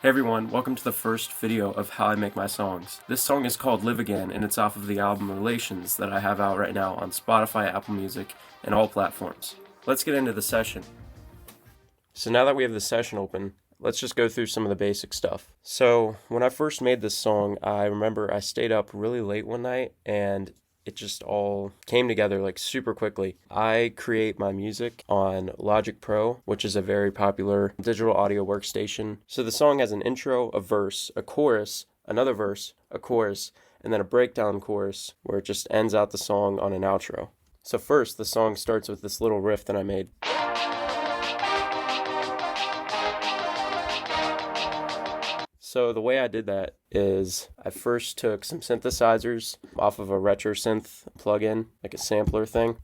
Hey everyone, welcome to the first video of how I make my songs. This song is called Live Again, and it's off of the album Relations that I have out right now on Spotify, Apple Music, and all platforms. Let's get into the session. So now that we have the session open, let's just go through some of the basic stuff. So when I first made this song, I remember I stayed up really late one night and it just all came together like super quickly. I create my music on Logic Pro, which is a very popular digital audio workstation. So the song has an intro, a verse, a chorus, another verse, a chorus, and then a breakdown chorus where it just ends out the song on an outro. So first, the song starts with this little riff that I made. So the way I did that is I first took some synthesizers off of a retro synth plugin, like a sampler thing.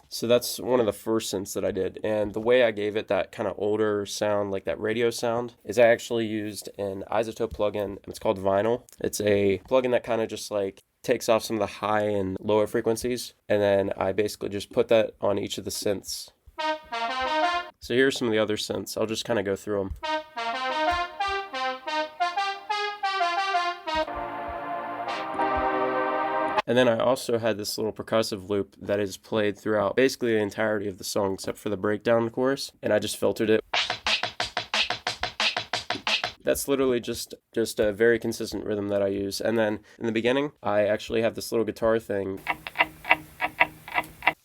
So that's one of the first synths that I did. And the way I gave it that kind of older sound, like that radio sound, is I actually used an isotope plugin. It's called Vinyl. It's a plugin that kind of just like takes off some of the high and lower frequencies. And then I basically just put that on each of the synths. So here's some of the other synths. I'll just kind of go through them. And then I also had this little percussive loop that is played throughout basically the entirety of the song except for the breakdown chorus, and I just filtered it. That's literally just a very consistent rhythm that I use. And then in the beginning, I actually have this little guitar thing.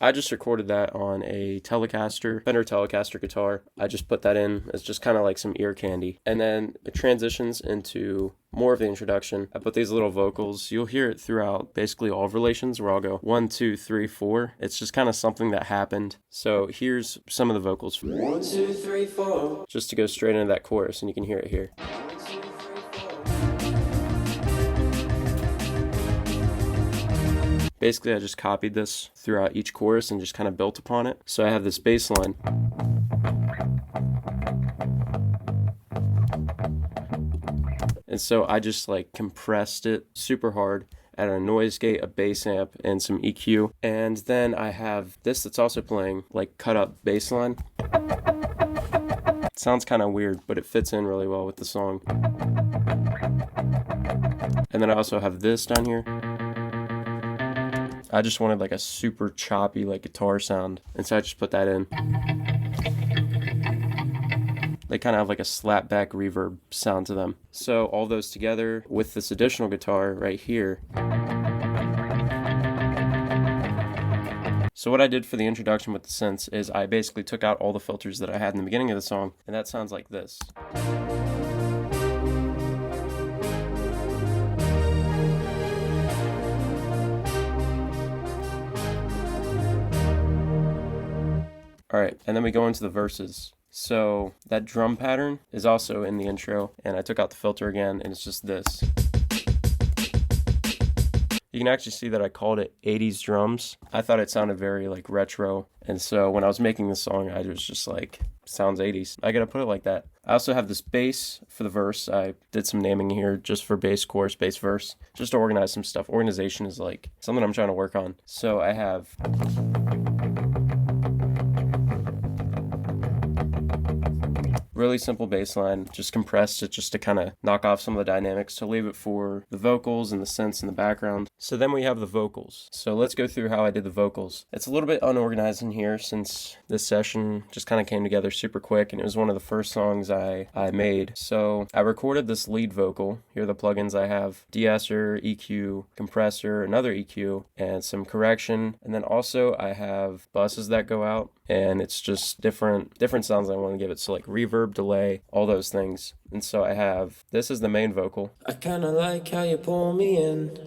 I just recorded that on a Telecaster, Fender Telecaster guitar. I just put that in as just kind of like some ear candy. And then it transitions into more of the introduction. I put these little vocals. You'll hear it throughout basically all of Relations where I'll go 1, 2, 3, 4. It's just kind of something that happened. So here's some of the vocals. 1, 2, 3, 4. Just to go straight into that chorus, and you can hear it here. Basically, I just copied this throughout each chorus and just kind of built upon it. So I have this bass line. And so I just like compressed it super hard, added a noise gate, a bass amp, and some EQ. And then I have this that's also playing like cut up bass line. It sounds kind of weird, but it fits in really well with the song. And then I also have this down here. I just wanted like a super choppy like guitar sound, and so I just put that in. They kind of have like a slapback reverb sound to them. So all those together with this additional guitar right here. So what I did for the introduction with the synths is I basically took out all the filters that I had in the beginning of the song, and that sounds like this. Alright, and then we go into the verses. So that drum pattern is also in the intro, and I took out the filter again, and it's just this. You can actually see that I called it 80s drums. I thought it sounded very like retro, and so when I was making this song, I was just like, sounds 80s. I gotta put it like that. I also have this bass for the verse. I did some naming here just for bass chorus, bass verse, just to organize some stuff. Organization is like something I'm trying to work on. So I have really simple bass line, just compressed it just to kind of knock off some of the dynamics, to leave it for the vocals and the synths in the background. So then we have the vocals. So let's go through how I did the vocals. It's a little bit unorganized in here since this session just kind of came together super quick, and it was one of the first songs I made. So I recorded this lead vocal. Here are the plugins I have: de-esser, EQ, compressor, another EQ, and some correction. And then also I have buses that go out, and it's just different sounds I want to give it. So like reverb, delay, all those things. And so I have, this is the main vocal. I kinda like how you pull me in.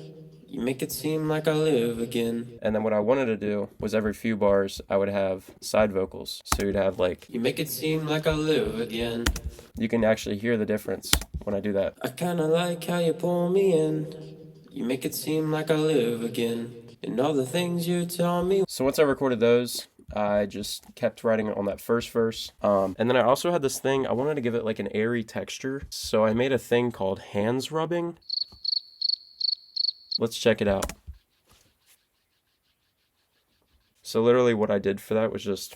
You make it seem like I live again. And then what I wanted to do was every few bars I would have side vocals. So you'd have like, you make it seem like I live again. You can actually hear the difference when I do that. I kinda like how you pull me in. You make it seem like I live again. And all the things you tell me. So once I recorded those, I just kept writing it on that first verse. And then I also had this thing, I wanted to give it like an airy texture. So I made a thing called hands rubbing. Let's check it out. So literally what I did for that was just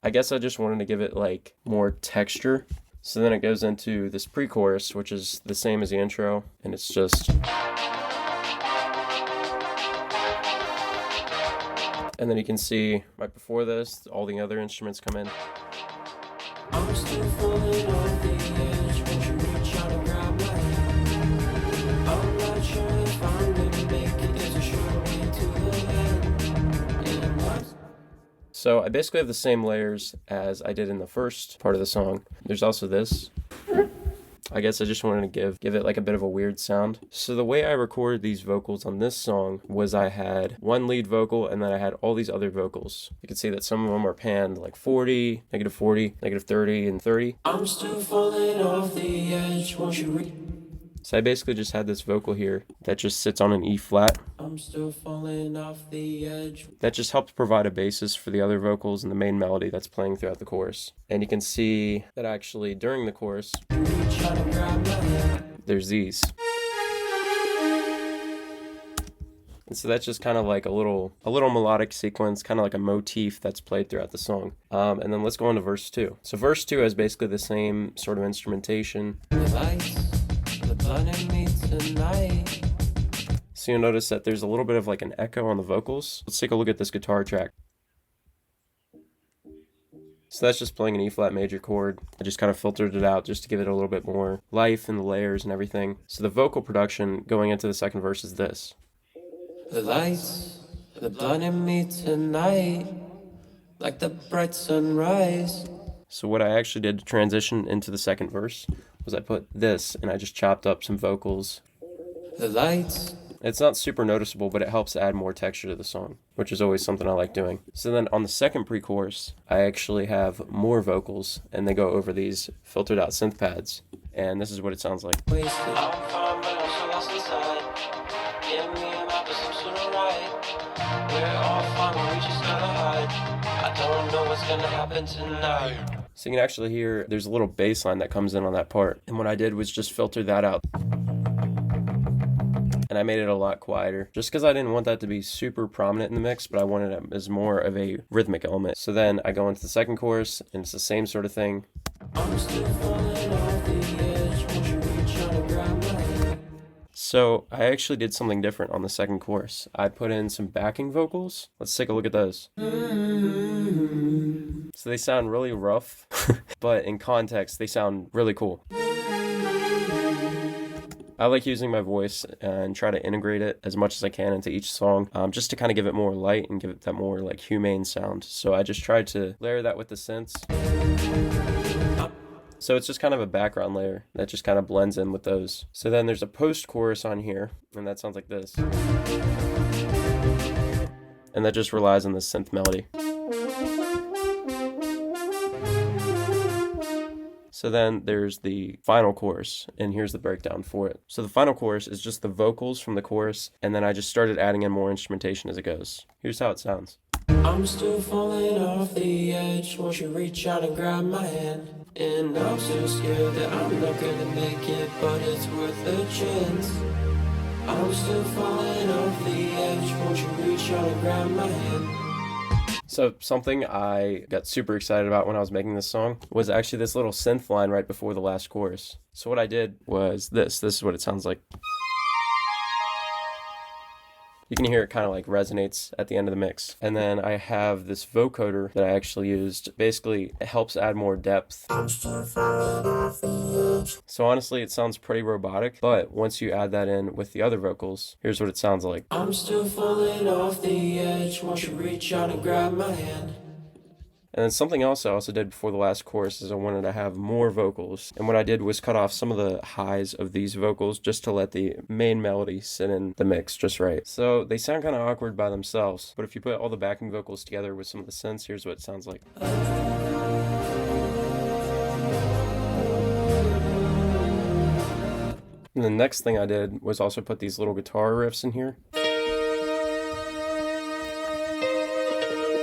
I guess I just wanted to give it like more texture. So then it goes into this pre-chorus, which is the same as the intro, and it's just... And then you can see right before this, all the other instruments come in. I'm still falling off the edge, won't you reach out and grab my hand? I'm not sure if I'm gonna make it, there's a short way to the end. So I basically have the same layers as I did in the first part of the song. There's also this. I guess I just wanted to give it like a bit of a weird sound. So the way I recorded these vocals on this song was I had one lead vocal and then I had all these other vocals. You can see that some of them are panned like 40, negative 40, negative 30, and 30. I'm still falling off the edge, won't you So I basically just had this vocal here that just sits on an E flat. I'm still falling off the edge. That just helps provide a basis for the other vocals and the main melody that's playing throughout the chorus. And you can see that actually during the chorus, there's these. And so that's just kind of like a little melodic sequence, kind of like a motif that's played throughout the song. And then let's go on to verse 2. So verse 2 has basically the same sort of instrumentation. So you'll notice that there's a little bit of like an echo on the vocals. Let's take a look at this guitar track. So that's just playing an E flat major chord. I just kind of filtered it out just to give it a little bit more life in the layers and everything. So the vocal production going into the second verse is this. The lights, they're blinding me tonight, like the bright sunrise. So what I actually did to transition into the second verse was I put this and I just chopped up some vocals. The lights. It's not super noticeable, but it helps add more texture to the song, which is always something I like doing. So then on the second pre-chorus, I actually have more vocals and they go over these filtered out synth pads. And this is what it sounds like. So you can actually hear there's a little bass line that comes in on that part. And what I did was just filter that out. And I made it a lot quieter, just because I didn't want that to be super prominent in the mix, but I wanted it as more of a rhythmic element. So then I go into the second chorus, and it's the same sort of thing. I'm still falling off the edge, won't you reach out and grab my hand? So I actually did something different on the second chorus. I put in some backing vocals. Let's take a look at those. So they sound really rough, but in context, they sound really cool. I like using my voice and try to integrate it as much as I can into each song, just to kind of give it more light and give it that more like humane sound. So I just tried to layer that with the synths. So it's just kind of a background layer that just kind of blends in with those. So then there's a post-chorus on here, and that sounds like this. And that just relies on the synth melody. So then there's the final chorus, and here's the breakdown for it. So the final chorus is just the vocals from the chorus, and then I just started adding in more instrumentation as it goes. Here's how it sounds. I'm still falling off the edge, won't you reach out and grab my hand? And I'm so scared that I'm not gonna make it, but it's worth a chance. I'm still falling off the edge, won't you reach out and grab my hand? So something I got super excited about when I was making this song was actually this little synth line right before the last chorus. So what I did was this. This is what it sounds like. You can hear it kind of like resonates at the end of the mix. And then I have this vocoder that I actually used. Basically, it helps add more depth. So honestly, it sounds pretty robotic, but once you add that in with the other vocals, here's what it sounds like. I'm still falling off the edge, won't you reach out and grab my hand? And then something else I also did before the last chorus is I wanted to have more vocals. And what I did was cut off some of the highs of these vocals just to let the main melody sit in the mix just right. So they sound kind of awkward by themselves, but if you put all the backing vocals together with some of the synths, here's what it sounds like. And the next thing I did was also put these little guitar riffs in here.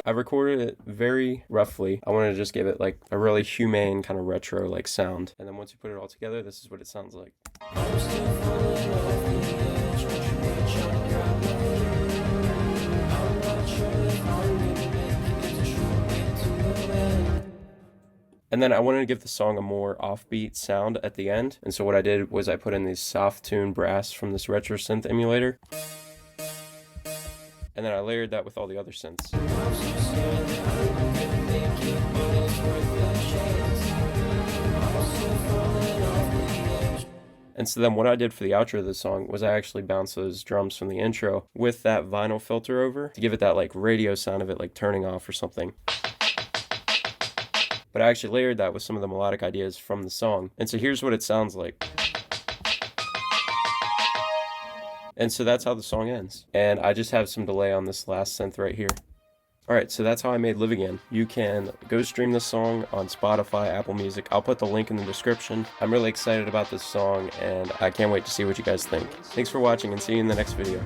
I recorded it very roughly. I wanted to just give it like a really humane kind of retro like sound. And then once you put it all together, this is what it sounds like. I'm still falling off the edge, won't you reach out and grab my hand? I'm not sure if I'm gonna make it, there's a short way to the end. And then I wanted to give the song a more offbeat sound at the end. And so what I did was I put in these soft tune brass from this retro synth emulator. And then I layered that with all the other synths. And so then what I did for the outro of the song was I actually bounced those drums from the intro with that vinyl filter over to give it that like radio sound of it like turning off or something. But I actually layered that with some of the melodic ideas from the song. And so here's what it sounds like. And so that's how the song ends. And I just have some delay on this last synth right here. Alright, so that's how I made Live Again. You can go stream this song on Spotify, Apple Music. I'll put the link in the description. I'm really excited about this song, and I can't wait to see what you guys think. Thanks for watching, and see you in the next video.